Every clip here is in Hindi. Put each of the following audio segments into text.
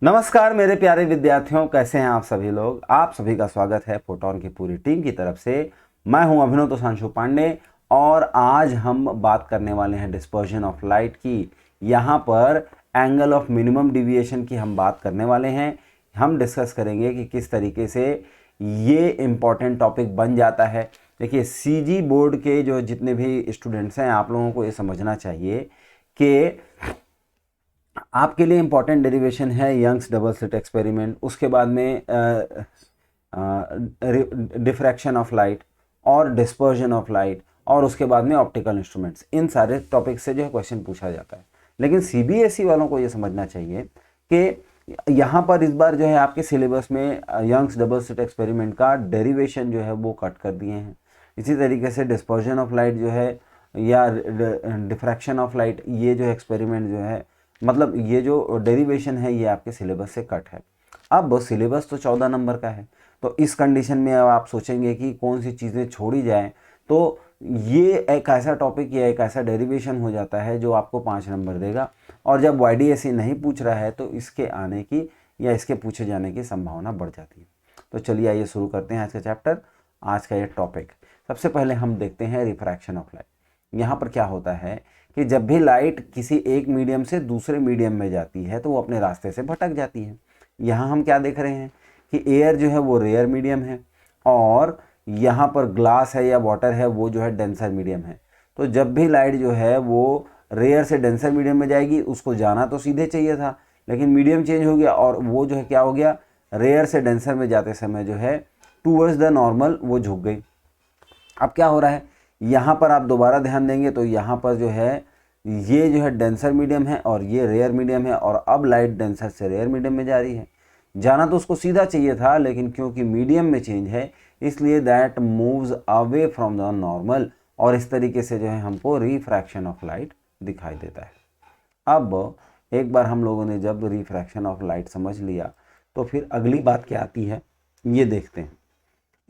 नमस्कार मेरे प्यारे विद्यार्थियों, कैसे हैं आप सभी लोग। आप सभी का स्वागत है फोटोन की पूरी टीम की तरफ से। मैं हूं अभिनव तोषांशु पांडे और आज हम बात करने वाले हैं डिस्पर्जन ऑफ लाइट की। यहां पर एंगल ऑफ मिनिमम डिविएशन की हम बात करने वाले हैं। हम डिस्कस करेंगे कि किस तरीके से ये इम्पॉर्टेंट टॉपिक बन जाता है। देखिए, सीजी बोर्ड के जो जितने भी स्टूडेंट्स हैं, आप लोगों को ये समझना चाहिए कि आपके लिए इंपॉर्टेंट डेरिवेशन है यंग्स डबल स्लिट एक्सपेरिमेंट, उसके बाद में डिफ्रैक्शन ऑफ लाइट और डिस्पर्जन ऑफ लाइट, और उसके बाद में ऑप्टिकल इंस्ट्रूमेंट्स। इन सारे टॉपिक से जो है क्वेश्चन पूछा जाता है। लेकिन सीबीएसई वालों को ये समझना चाहिए कि यहाँ पर इस बार जो है आपके सिलेबस में यंग्स डबल स्लिट एक्सपेरिमेंट का डेरिवेशन जो है वो कट कर दिए हैं। इसी तरीके से डिस्पर्जन ऑफ लाइट जो है या डिफ्रैक्शन ऑफ लाइट, ये जो एक्सपेरिमेंट जो है, मतलब ये जो डेरिवेशन है, ये आपके सिलेबस से कट है। अब सिलेबस तो 14 नंबर का है, तो इस कंडीशन में अब आप सोचेंगे कि कौन सी चीज़ें छोड़ी जाएं, तो ये एक ऐसा टॉपिक या एक ऐसा डेरिवेशन हो जाता है जो आपको 5 नंबर देगा। और जब वाईडीएसई नहीं पूछ रहा है तो इसके आने की या इसके पूछे जाने की संभावना बढ़ जाती है। तो चलिए आइए शुरू करते हैं आज का चैप्टर, आज का ये टॉपिक। सबसे पहले हम देखते हैं रिफ्रैक्शन ऑफ लाइट। यहाँ पर क्या होता है कि जब भी लाइट किसी एक मीडियम से दूसरे मीडियम में जाती है तो वो अपने रास्ते से भटक जाती है। यहाँ हम क्या देख रहे हैं कि एयर जो है वो रेयर मीडियम है और यहाँ पर ग्लास है या वाटर है वो जो है डेंसर मीडियम है। तो जब भी लाइट जो है वो रेयर से डेंसर मीडियम में जाएगी, उसको जाना तो सीधे चाहिए था, लेकिन मीडियम चेंज हो गया और वो जो है क्या हो गया, रेयर से डेंसर में जाते समय जो है टूवर्ड्स द नॉर्मल वो झुक गई। अब क्या हो रहा है, यहाँ पर आप दोबारा ध्यान देंगे तो यहाँ पर जो है ये जो है डेंसर मीडियम है और ये रेयर मीडियम है, और अब लाइट डेंसर से रेयर मीडियम में जा रही है। जाना तो उसको सीधा चाहिए था, लेकिन क्योंकि मीडियम में चेंज है इसलिए that moves away from the normal, और इस तरीके से जो है हमको रिफ्रैक्शन ऑफ लाइट दिखाई देता है। अब एक बार हम लोगों ने जब रिफ्रैक्शन ऑफ लाइट समझ लिया तो फिर अगली बात क्या आती है ये देखते हैं।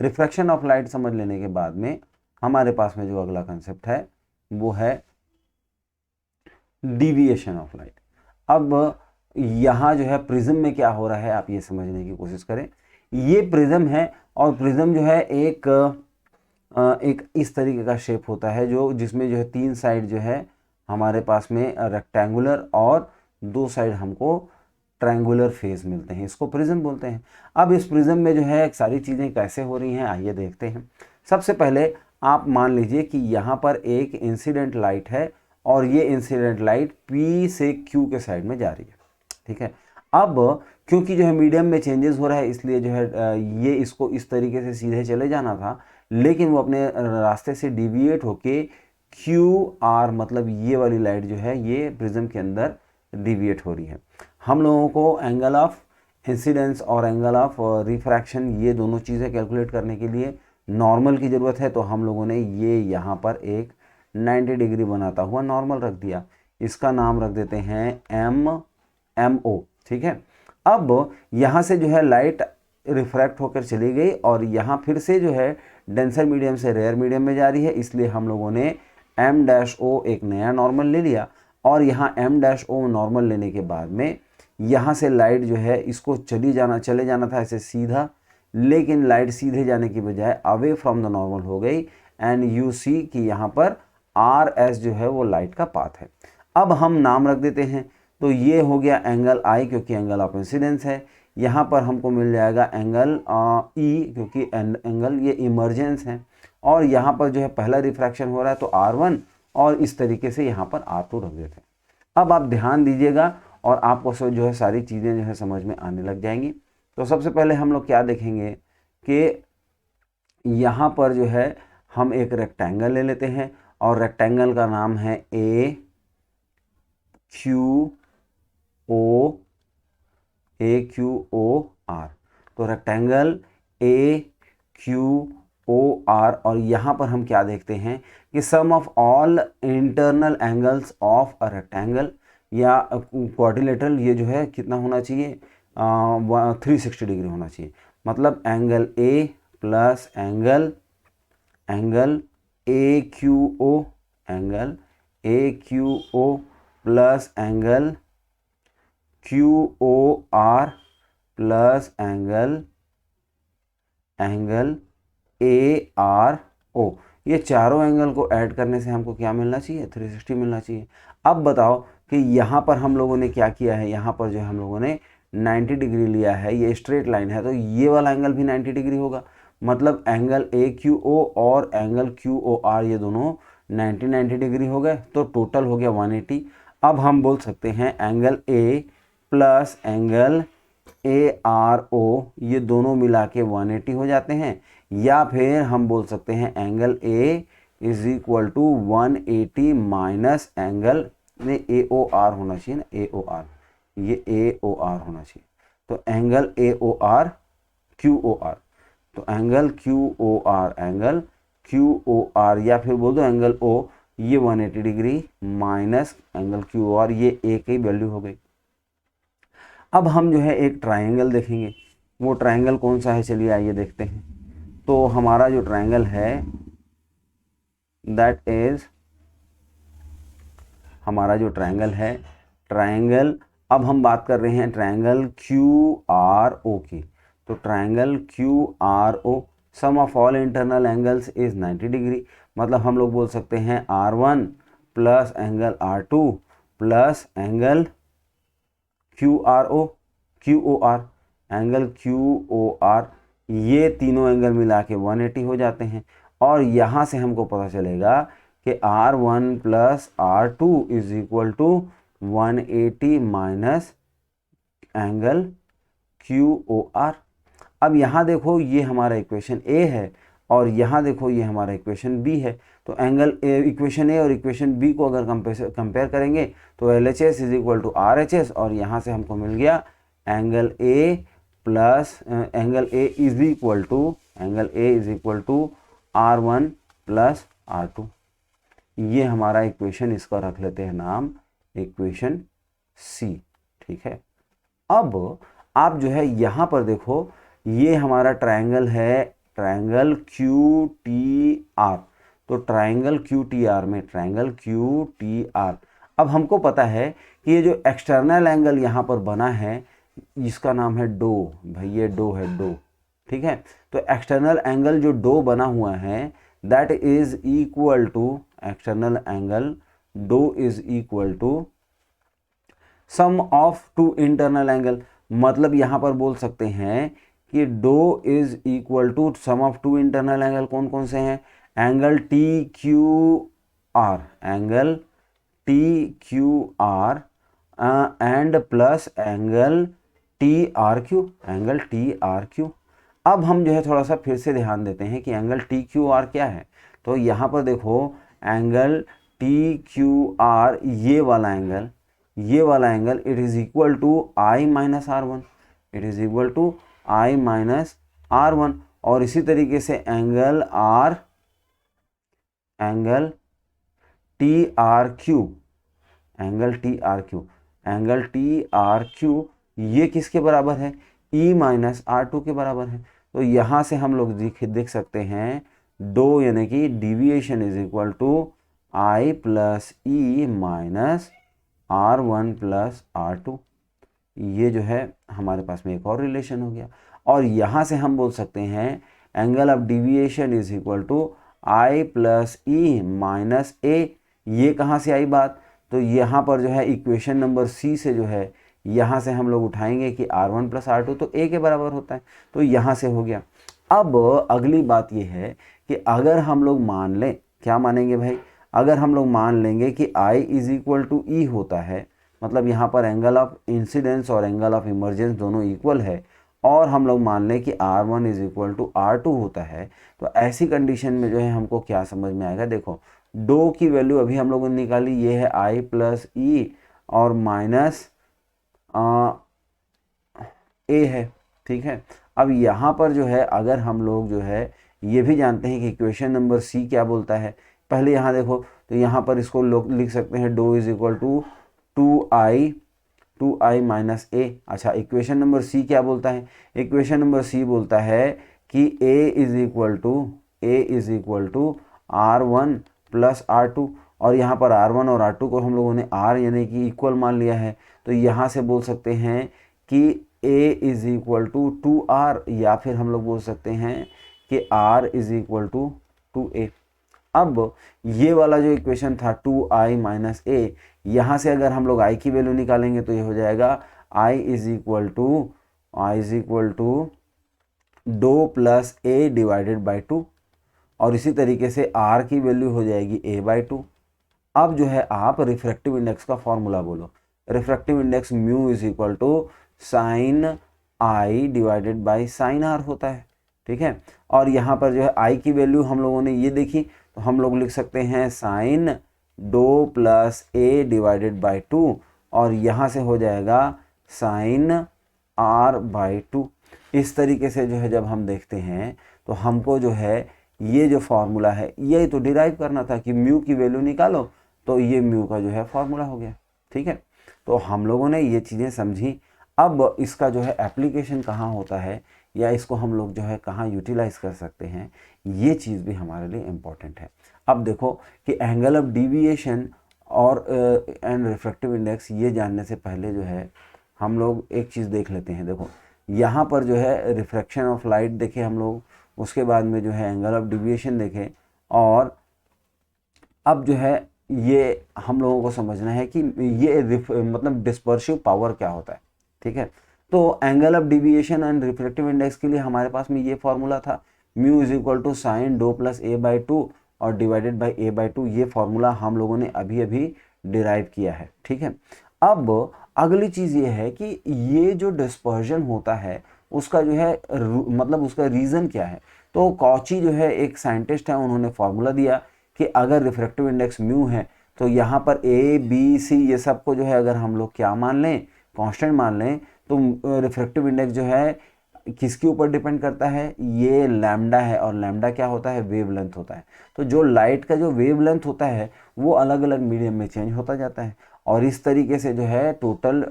रिफ्रैक्शन ऑफ लाइट समझ लेने के बाद में हमारे पास में जो अगला कंसेप्ट है वो है डिविएशन ऑफ लाइट। अब यहाँ जो है प्रिज्म में क्या हो रहा है आप ये समझने की कोशिश करें। ये प्रिज्म है और प्रिज्म जो है एक इस तरीके का शेप होता है जो जिसमें जो है 3 साइड जो है हमारे पास में रेक्टेंगुलर और 2 साइड हमको ट्रायंगुलर फेस मिलते हैं, इसको प्रिज्म बोलते हैं। अब इस प्रिज्म में जो है सारी चीज़ें कैसे हो रही हैं आइए देखते हैं। सबसे पहले आप मान लीजिए कि यहाँ पर एक इंसिडेंट लाइट है और ये इंसिडेंट लाइट P से Q के साइड में जा रही है, ठीक है। अब क्योंकि जो है मीडियम में चेंजेस हो रहा है इसलिए जो है ये इसको इस तरीके से सीधे चले जाना था, लेकिन वो अपने रास्ते से डिविएट होके QR, मतलब ये वाली लाइट जो है ये प्रिज्म के अंदर डिविएट हो रही है। हम लोगों को एंगल ऑफ इंसिडेंस और एंगल ऑफ रिफ्रैक्शन ये दोनों चीज़ें कैलकुलेट करने के लिए नॉर्मल की ज़रूरत है, तो हम लोगों ने ये यहाँ पर एक 90 डिग्री बनाता हुआ नॉर्मल रख दिया। इसका नाम रख देते हैं MO, ठीक है। अब यहाँ से जो है लाइट रिफ्रैक्ट होकर चली गई और यहाँ फिर से जो है डेंसर मीडियम से रेयर मीडियम में जा रही है, इसलिए हम लोगों ने M-O एक नया नॉर्मल ले लिया। और यहाँ M-O नॉर्मल लेने के बाद में यहाँ से लाइट जो है इसको चले जाना था ऐसे सीधा, लेकिन लाइट सीधे जाने की बजाय अवे फ्रॉम द नॉर्मल हो गई। एंड यू सी कि यहाँ पर RS जो है वो लाइट का पाथ है। अब हम नाम रख देते हैं, तो ये हो गया एंगल I क्योंकि एंगल ऑफ इंसिडेंस है। यहाँ पर हमको मिल जाएगा एंगल E क्योंकि एंगल ये इमर्जेंस है, और यहाँ पर जो है पहला रिफ्रैक्शन हो रहा है तो R1, और इस तरीके से यहाँ पर R2 रख देते हैं। अब आप ध्यान दीजिएगा और आपको जो है सारी चीज़ें जो है समझ में आने लग जाएंगी। तो सबसे पहले हम लोग क्या देखेंगे कि यहाँ पर जो है हम एक रेक्टेंगल ले लेते हैं और रेक्टेंगल का नाम है AQOR। तो रेक्टेंगल AQOR, और यहाँ पर हम क्या देखते हैं कि sum of all internal angles of a rectangle या क्वाड्रिलेटरल, ये जो है कितना होना चाहिए 360 डिग्री होना चाहिए। मतलब angle A plus angle AQO plus angle QOR plus angle ARO, ये चारों एंगल को ऐड करने से हमको क्या मिलना चाहिए, 360 मिलना चाहिए। अब बताओ कि यहाँ पर हम लोगों ने क्या किया है, यहाँ पर जो है हम लोगों ने 90 डिग्री लिया है, ये स्ट्रेट लाइन है तो ये वाला एंगल भी 90 डिग्री होगा। मतलब एंगल AQO और एंगल QOR ये दोनों 90 डिग्री हो गए, तो टोटल हो गया 180। अब हम बोल सकते हैं angle A plus angle ARO ये दोनों मिला के 180 हो जाते हैं, या फिर हम बोल सकते हैं angle A is equal to 180 minus angle में AOR होना चाहिए ना, AOR, ये AOR होना चाहिए, तो एंगल AOR QOR, तो एंगल QOR या फिर बोल दो एंगल O, ये 180 डिग्री माइनस एंगल QOR, ये A की वैल्यू हो गई। अब हम जो है एक ट्रायंगल देखेंगे, वो ट्रायंगल कौन सा है, चलिए आइए देखते हैं। तो हमारा जो ट्रायंगल है दैट इज, हमारा जो ट्रायंगल है, ट्रायंगल, अब हम बात कर रहे हैं ट्रायंगल QRO की। तो triangle QRO sum of all internal angles is 90 degree, मतलब हम लोग बोल सकते हैं R1 plus angle R2 plus angle QOR, angle QOR, ये तीनों एंगल मिला के 180 हो जाते हैं। और यहाँ से हमको पता चलेगा कि R1 plus R2 is equal to 180 minus angle QOR। अब यहाँ देखो ये हमारा इक्वेशन A है और यहाँ देखो ये हमारा इक्वेशन B है, तो एंगल इक्वेशन A और इक्वेशन B को अगर कंपेयर करेंगे तो LHS is equal to RHS, और यहाँ से हमको मिल गया angle A plus angle A is equal to R1 plus R2। ये हमारा इक्वेशन, इसका रख लेते हैं नाम इक्वेशन C, ठीक है। अब आप जो है यहाँ पर देखो, ये हमारा ट्रायंगल है, ट्रायंगल QTR, तो ट्रायंगल QTR, अब हमको पता है कि ये जो एक्सटर्नल एंगल यहाँ पर बना है इसका नाम है डो, भाई ये डो है, डो, ठीक है। तो एक्सटर्नल एंगल जो डो बना हुआ है that is equal to, external angle डो is equal to sum of two internal angle, मतलब यहाँ पर बोल सकते हैं कि डो is equal to sum of two internal angle. कौन कौन से हैं, angle TQR, angle TQR and plus angle TRQ, angle TRQ। अब हम जो है थोड़ा सा फिर से ध्यान देते हैं कि एंगल TQR क्या है। तो यहाँ पर देखो एंगल TQR, ये वाला angle it is equal to I minus R1, it is equal to I minus R1। और इसी तरीके से एंगल TRQ, ये किसके बराबर है, E माइनस R2 के बराबर है। तो यहाँ से हम लोग देख सकते हैं डो यानी कि deviation is equal to I plus E minus R1 plus R2, ये जो है हमारे पास में एक और रिलेशन हो गया। और यहाँ से हम बोल सकते हैं angle of deviation is equal to I plus E minus A, ये कहाँ से आई बात, तो यहाँ पर जो है इक्वेशन नंबर C से जो है यहाँ से हम लोग उठाएंगे कि R1 प्लस R2 तो A के बराबर होता है, तो यहाँ से हो गया। अब अगली बात ये है कि अगर हम लोग मान लें, क्या मानेंगे भाई, अगर हम लोग मान लेंगे कि I is equal to E होता है, मतलब यहाँ पर एंगल ऑफ इंसिडेंस और एंगल ऑफ इमर्जेंस दोनों इक्वल है, और हम लोग मान लें कि R1 is equal to R2 होता है, तो ऐसी कंडीशन में जो है हमको क्या समझ में आएगा, देखो डो की वैल्यू अभी हम लोगों ने निकाली, ये है I प्लस E और माइनस A है, ठीक है। अब यहाँ पर जो है अगर हम लोग जो है ये भी जानते हैं कि इक्वेशन नंबर C क्या बोलता है, पहले यहाँ देखो, तो यहाँ पर इसको लोग लिख सकते हैं डो is equal to 2I minus A। अच्छा, इक्वेशन नंबर C क्या बोलता है, इक्वेशन नंबर C बोलता है कि A is equal to R1 plus R2, और यहाँ पर R1 और R2 को हम लोगों ने R यानी कि इक्वल मान लिया है, तो यहाँ से बोल सकते हैं कि A is equal to 2R, या फिर हम लोग बोल सकते हैं कि R is equal to 2A। अब ये वाला जो इक्वेशन था 2i माइनस ए, यहाँ से अगर हम लोग i की वैल्यू निकालेंगे तो ये हो जाएगा i is equal to 2 plus A divided by 2, और इसी तरीके से r की वैल्यू हो जाएगी a बाई 2। अब जो है आप रिफ्रैक्टिव इंडेक्स का फॉर्मूला बोलो। Refractive index mu is equal to sine I divided by sine R होता है, ठीक है। और यहाँ पर जो है आई की वैल्यू हम लोगों ने ये देखी, तो हम लोग लिख सकते हैं sine 2 plus A divided by 2, और यहाँ से हो जाएगा साइन आर बाई 2। इस तरीके से जो है जब हम देखते हैं तो हमको जो है ये जो फॉर्मूला है यही तो डिराइव करना था कि म्यू की वैल्यू निकालो, तो ये म्यू का जो है फॉर्मूला हो गया, ठीक है। तो हम लोगों ने ये चीज़ें समझी। अब इसका जो है एप्लीकेशन कहाँ होता है, या इसको हम लोग जो है कहाँ यूटिलाइज कर सकते हैं, ये चीज़ भी हमारे लिए इम्पॉर्टेंट है। अब देखो कि एंगल ऑफ डिविएशन और एंड रिफ्रैक्टिव इंडेक्स, ये जानने से पहले जो है हम लोग एक चीज़ देख लेते हैं। देखो यहाँ पर जो है रिफ्रैक्शन ऑफ लाइट देखे हम लोग, उसके बाद में जो है एंगल ऑफ डिविएशन देखे, और अब जो है ये हम लोगों को समझना है कि ये मतलब डिस्पर्सिव पावर क्या होता है, ठीक है। तो angle of deviation and refractive index के लिए हमारे पास में ये फॉर्मूला था, mu is equal to sine 2 plus A by 2 और डिवाइडेड बाई ए बाई 2। ये फॉर्मूला हम लोगों ने अभी अभी डिराइव किया है, ठीक है। अब अगली चीज़ ये है कि ये जो डिस्पर्जन होता है उसका जो है मतलब उसका रीज़न क्या है। तो कॉची जो है एक साइंटिस्ट है, उन्होंने फॉर्मूला दिया कि अगर रिफ्रैक्टिव इंडेक्स म्यू है तो यहाँ पर ए बी सी ये सब को जो है अगर हम लोग क्या मान लें, कांस्टेंट मान लें, तो रिफ्रैक्टिव इंडेक्स जो है किसके ऊपर डिपेंड करता है, ये लैम्डा है, और लैम्डा क्या होता है, वेवलेंथ होता है। तो जो लाइट का जो वेवलेंथ होता है वो अलग अलग मीडियम में चेंज होता जाता है, और इस तरीके से जो है टोटल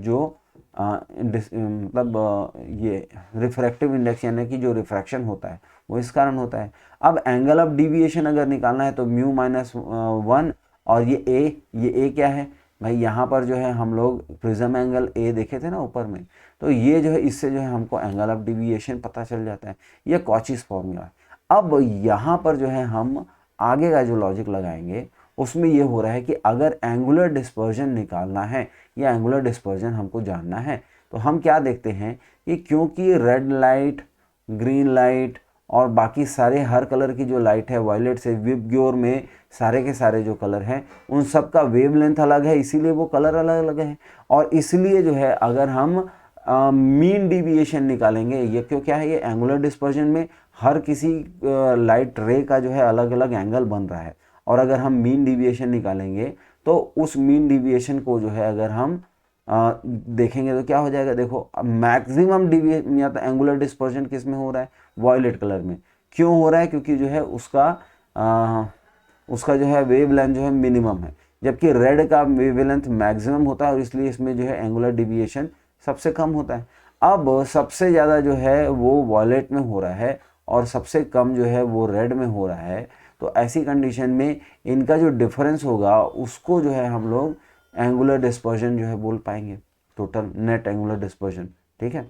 जो मतलब ये रिफ्रैक्टिव इंडेक्स यानी कि जो रिफ्रैक्शन होता है वो इस कारण होता है। अब एंगल ऑफ डिविएशन अगर निकालना है तो म्यू माइनस 1, और ये ए क्या है भाई, यहाँ पर जो है हम लोग प्रिज्म एंगल ए देखे थे ना ऊपर में, तो ये जो है इससे जो है हमको एंगल ऑफ डिविएशन पता चल जाता है, ये कॉचीज फॉर्मूला है। अब यहाँ पर जो है हम आगे का जो लॉजिक लगाएंगे उसमें ये हो रहा है कि अगर एंगुलर डिस्पर्जन निकालना है या एंगुलर डिस्पर्जन हमको जानना है, तो हम क्या देखते हैं कि क्योंकि रेड लाइट, ग्रीन लाइट और बाकी सारे हर कलर की जो लाइट है, वायलेट से विबग्योर में सारे के सारे जो कलर हैं उन सब का वेवलेंथ अलग है, इसीलिए वो कलर अलग अलग है। और इसलिए जो है अगर हम मीन डिविएशन निकालेंगे, ये क्यों क्या है, ये एंगुलर डिस्पर्जन में हर किसी लाइट रे का जो है अलग अलग एंगल बन रहा है, और अगर हम मीन डिविएशन निकालेंगे तो उस मीन डिविएशन को जो है अगर हम देखेंगे तो क्या हो जाएगा। देखो मैक्सिमम डिविएशन या तो एंगुलर डिस्पर्जन किस में हो रहा है, वॉयलेट कलर में। क्यों हो रहा है, क्योंकि जो है उसका जो है वेवलेंथ जो है मिनिमम है, जबकि रेड का वेवलेंथ मैक्सिमम होता है, और इसलिए इसमें जो है एंगुलर डिविएशन सबसे कम होता है। अब सबसे ज़्यादा जो है वो वॉयलेट में हो रहा है और सबसे कम जो है वो रेड में हो रहा है। तो ऐसी कंडीशन में इनका जो डिफरेंस होगा उसको जो है हम लोग एंगुलर डिस्पर्जन जो है बोल पाएंगे, टोटल नेट एंगुलर डिस्पर्जन, ठीक है।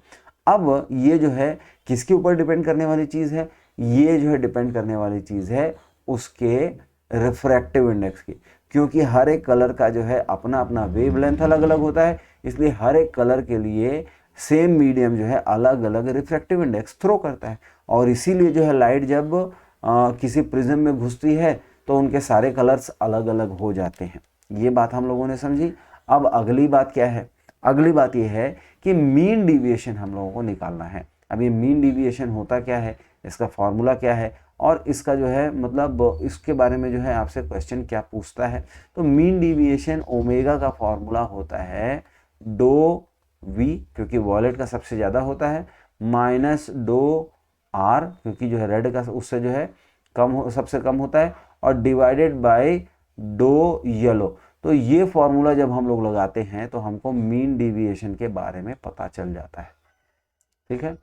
अब ये जो है किसके ऊपर डिपेंड करने वाली चीज़ है, ये जो है डिपेंड करने वाली चीज़ है उसके रिफ्रैक्टिव इंडेक्स की, क्योंकि हर एक कलर का जो है अपना अपना वेवलेंथ अलग अलग होता है, इसलिए हर एक कलर के लिए सेम मीडियम जो है अलग अलग रिफ्रैक्टिव इंडेक्स थ्रो करता है। और इसीलिए जो है लाइट जब किसी प्रिज्म में घुसती है तो उनके सारे कलर्स अलग अलग हो जाते हैं। ये बात हम लोगों ने समझी। अब अगली बात क्या है, अगली बात ये है कि मीन डिविएशन हम लोगों को निकालना है। अब ये मीन डिविएशन होता क्या है, इसका फॉर्मूला क्या है, और इसका जो है मतलब इसके बारे में जो है आपसे क्वेश्चन क्या पूछता है। तो मीन डिविएशन ओमेगा का फॉर्मूला होता है डो वी, क्योंकि वॉयलेट का सबसे ज़्यादा होता है, माइनस डो आर, क्योंकि जो है रेड का उससे जो है सबसे कम होता है, और डिवाइडेड बाय डो येलो। तो ये फॉर्मूला जब हम लोग लगाते हैं तो हमको मीन डिविएशन के बारे में पता चल जाता है, ठीक है।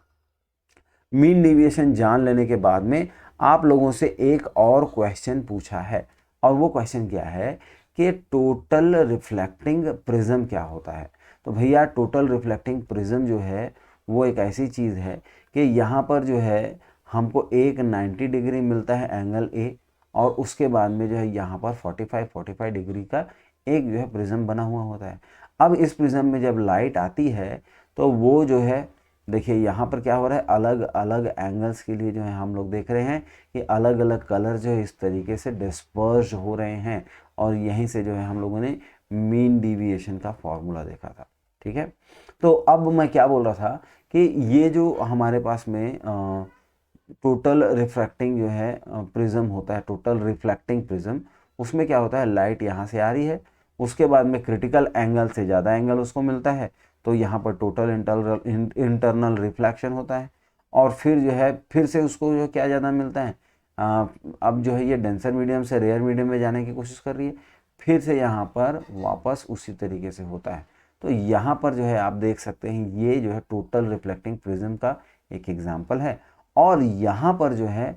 मीन डिविएशन जान लेने के बाद में आप लोगों से एक और क्वेश्चन पूछा है, और वो क्वेश्चन क्या है कि टोटल रिफ्लेक्टिंग प्रिज्म क्या होता है। तो भैया टोटल रिफ्लेक्टिंग प्रिज्म जो है वो एक ऐसी चीज़ है कि यहाँ पर जो है हमको एक 90 डिग्री मिलता है एंगल ए, और उसके बाद में जो है यहाँ पर 45 डिग्री का एक जो है प्रिज्म बना हुआ होता है। अब इस प्रिज्म में जब लाइट आती है तो वो जो है देखिए यहाँ पर क्या हो रहा है, अलग अलग एंगल्स के लिए जो है हम लोग देख रहे हैं कि अलग अलग कलर जो है इस तरीके से डिस्पर्स हो रहे हैं, और यहीं से जो है हम लोगों ने मीन डिविएशन का फॉर्मूला देखा था। ठीक है, तो अब मैं क्या बोल रहा था कि ये जो हमारे पास में टोटल रिफ्रैक्टिंग जो है प्रिज्म होता है, टोटल रिफ्लेक्टिंग प्रिज्म, उसमें क्या होता है, लाइट यहाँ से आ रही है, उसके बाद में क्रिटिकल एंगल से ज़्यादा एंगल उसको मिलता है, तो यहाँ पर टोटल इंटरनल रिफ्लेक्शन होता है, और फिर जो है फिर से उसको जो क्या ज़्यादा मिलता है, अब जो है ये डेंसर मीडियम से रेयर मीडियम में जाने की कोशिश कर रही है, फिर से यहाँ पर वापस उसी तरीके से होता है। तो यहाँ पर जो है आप देख सकते हैं ये जो है टोटल रिफ्लेक्टिंग प्रिज्म का एक एग्जाम्पल है। और यहाँ पर जो है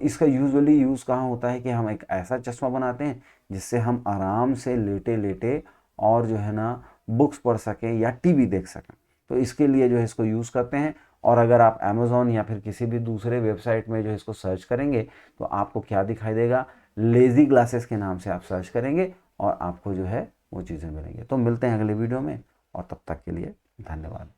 इसका यूजुअली यूज़ कहाँ होता है कि हम एक ऐसा चश्मा बनाते हैं जिससे हम आराम से लेटे लेटे और जो है ना बुक्स पढ़ सकें या टीवी देख सकें, तो इसके लिए जो है इसको यूज़ करते हैं। और अगर आप अमेज़ॉन या फिर किसी भी दूसरे वेबसाइट में जो इसको सर्च करेंगे तो आपको क्या दिखाई देगा, लेज़ी ग्लासेस के नाम से आप सर्च करेंगे और आपको जो है वो चीज़ें मिलेंगी। तो मिलते हैं अगले वीडियो में, और तब तक के लिए धन्यवाद।